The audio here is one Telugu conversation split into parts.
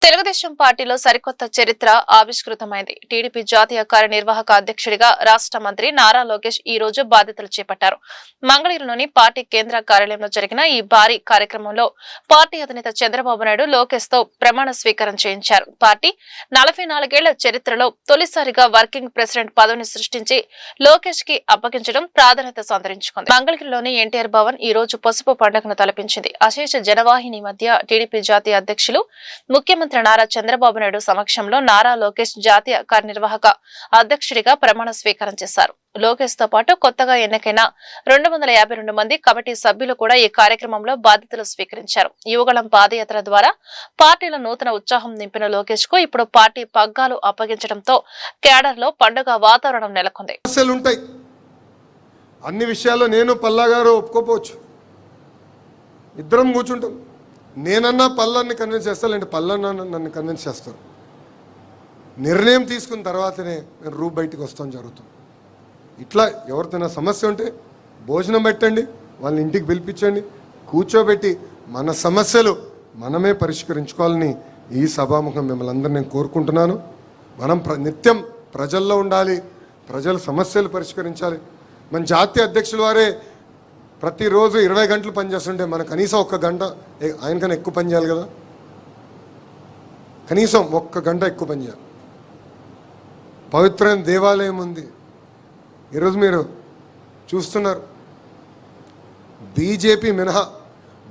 తెలుగుదేశం పార్టీలో సరికొత్త చరిత్ర ఆవిష్కృతమైంది. టీడీపీ జాతీయ కార్యనిర్వాహక అధ్యక్షుడిగా రాష్ట్ర మంత్రి నారా లోకేష్ ఈ రోజు బాధ్యతలు చేపట్టారు. మంగళగిరిలోని పార్టీ కేంద్ర కార్యాలయంలో జరిగిన ఈ భారీ కార్యక్రమంలో పార్టీ అధినేత చంద్రబాబు నాయుడు లోకేష్ తో ప్రమాణ స్వీకారం చేయించారు. పార్టీ 44 ఏళ్ల చరిత్రలో తొలిసారిగా వర్కింగ్ ప్రెసిడెంట్ పదవిని సృష్టించి లోకేష్ కి అప్పగించడం ప్రాధాన్యత సంతరించుకుంది. మంగళగిరిలోని ఎన్టీఆర్ భవన్ ఈ రోజు పసుపు పండుగను తలపించింది. అశేష జనవాహిని మధ్య టీడీపీ జాతీయ అధ్యక్షులు ముఖ్యమంత్రి నారా చంద్రబాబు నాయుడు సమక్షంలో నారా లోకేష్ జాతీయ కార్యనిర్వాహక అధ్యక్షుడిగా ప్రమాణ స్వీకారం చేశారు. లోకేష్ తో పాటు కొత్తగా ఎన్నికైన 252 మంది కమిటీ సభ్యులు కూడా ఈ కార్యక్రమంలో బాధ్యతలు స్వీకరించారు. యువగళం పాదయాత్ర ద్వారా పార్టీలో నూతన ఉత్సాహం నింపిన లోకేష్ కు ఇప్పుడు పార్టీ పగ్గాలు అప్పగించడంతో కేడర్ లో పండుగ వాతావరణం నెలకొంది. అన్ని విషయాల్లో నేను పల్లా గారు ఒప్పుకోపోవచ్చు, ఇద్దరం కూర్చుంటాం. నేనన్నా పల్లాన్ని కన్విన్స్ చేస్తానంటే పల్లన్నా నన్ను కన్విన్స్ చేస్తారు. నిర్ణయం తీసుకున్న తర్వాతనే నేను రూప్ బయటికి వస్తాం జరుగుతుంది. ఇట్లా ఎవరితోనా సమస్య ఉంటే భోజనం పెట్టండి, వాళ్ళని ఇంటికి పిలిపించండి, కూర్చోబెట్టి మన సమస్యలు మనమే పరిష్కరించుకోవాలని ఈ సభాముఖం మిమ్మల్ని అందరూ నేను కోరుకుంటున్నాను. మనం నిత్యం ప్రజల్లో ఉండాలి, ప్రజల సమస్యలు పరిష్కరించాలి. మన జాతీయ అధ్యక్షుల వారే ప్రతిరోజు 20 గంటలు పనిచేస్తుంటే మనం కనీసం 1 గంట ఆయనకన్నా ఎక్కువ పని చేయాలి కదా, కనీసం 1 గంట ఎక్కువ పని చేయాలి. పవిత్రమైన దేవాలయం ఉంది. ఈరోజు మీరు చూస్తున్నారు, బీజేపీ మినహా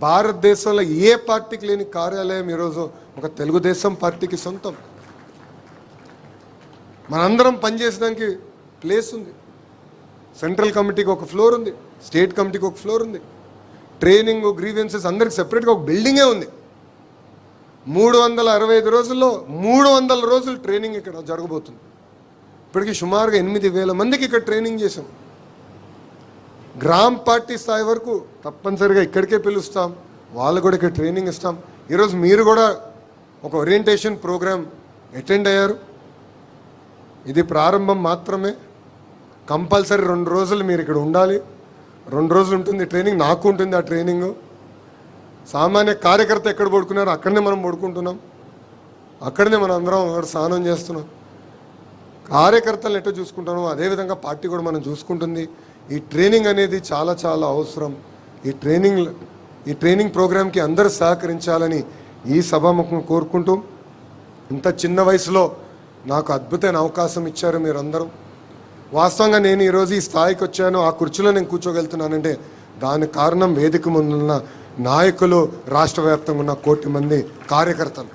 భారతదేశంలో ఏ పార్టీకి లేని కార్యాలయం ఈరోజు ఒక తెలుగుదేశం పార్టీకి సొంతం. మనందరం పనిచేసడానికి ప్లేస్ ఉంది. సెంట్రల్ కమిటీకి ఒక ఫ్లోర్ ఉంది, స్టేట్ కమిటీకి ఒక ఫ్లోర్ ఉంది, ట్రైనింగ్ గ్రీవెన్సెస్ అందరికి సెపరేట్గా ఒక బిల్డింగే ఉంది. 365 రోజుల్లో 300 రోజులు ట్రైనింగ్ ఇక్కడ జరగబోతుంది. ఇప్పటికీ సుమారుగా 8,000 మందికి ఇక్కడ ట్రైనింగ్ చేసాం. గ్రామ పార్టీ స్థాయి వరకు తప్పనిసరిగా ఇక్కడికే పిలుస్తాం, వాళ్ళు కూడా ఇక్కడ ట్రైనింగ్ ఇస్తాం. ఈరోజు మీరు కూడా ఒక ఓరియంటేషన్ ప్రోగ్రామ్ అటెండ్ అయ్యారు. ఇది ప్రారంభం మాత్రమే. కంపల్సరీ 2 రోజులు మీరు ఇక్కడ ఉండాలి. 2 రోజులు ఉంటుంది ట్రైనింగ్, నాకు ఉంటుంది ఆ ట్రైనింగ్. సామాన్య కార్యకర్త ఎక్కడ పడుకున్నారో అక్కడనే మనం పడుకుంటున్నాం, అక్కడనే మనం అందరం స్నానం చేస్తున్నాం. కార్యకర్తలను ఎట్లా చూసుకుంటున్నాం అదేవిధంగా పార్టీ కూడా మనం చూసుకుంటుంది. ఈ ట్రైనింగ్ అనేది చాలా చాలా అవసరం. ఈ ట్రైనింగ్ ప్రోగ్రామ్కి అందరూ సహకరించాలని ఈ సభాముఖం కోరుకుంటూ, ఇంత చిన్న వయసులో నాకు అద్భుతమైన అవకాశం ఇచ్చారు మీరందరూ. వాస్తవంగా నేను ఈరోజు ఈ స్థాయికి వచ్చాను, ఆ కుర్చీలో నేను కూర్చోగలుగుతున్నానంటే దానికి కారణం వేదిక ముందున్న నాయకులు, రాష్ట్ర వ్యాప్తంగా ఉన్న 1 కోటి మంది కార్యకర్తలు.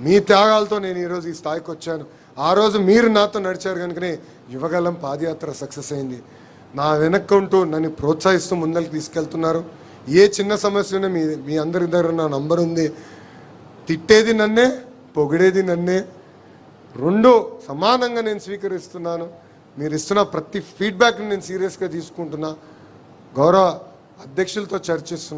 మీ త్యాగాలతో నేను ఈరోజు ఈ స్థాయికి వచ్చాను. ఆ రోజు మీరు నాతో నడిచారు కనుకనే యువగలం పాదయాత్ర సక్సెస్ అయింది. నా వెనక్కుంటూ నన్ను ప్రోత్సహిస్తూ ముందరికి తీసుకెళ్తున్నారు. ఏ చిన్న సమస్య ఉన్నా మీ అందరి దగ్గర నా నంబర్ ఉంది. తిట్టేది నన్నే, పొగిడేది నన్నే, 2 సమానంగా నేను స్వీకరిస్తున్నాను. మీరు ఇస్తున్న ప్రతి ఫీడ్బ్యాక్ని నేను సీరియస్గా తీసుకుంటున్నా. గౌరవ అధ్యక్షులతో చర్చిస్తున్నా.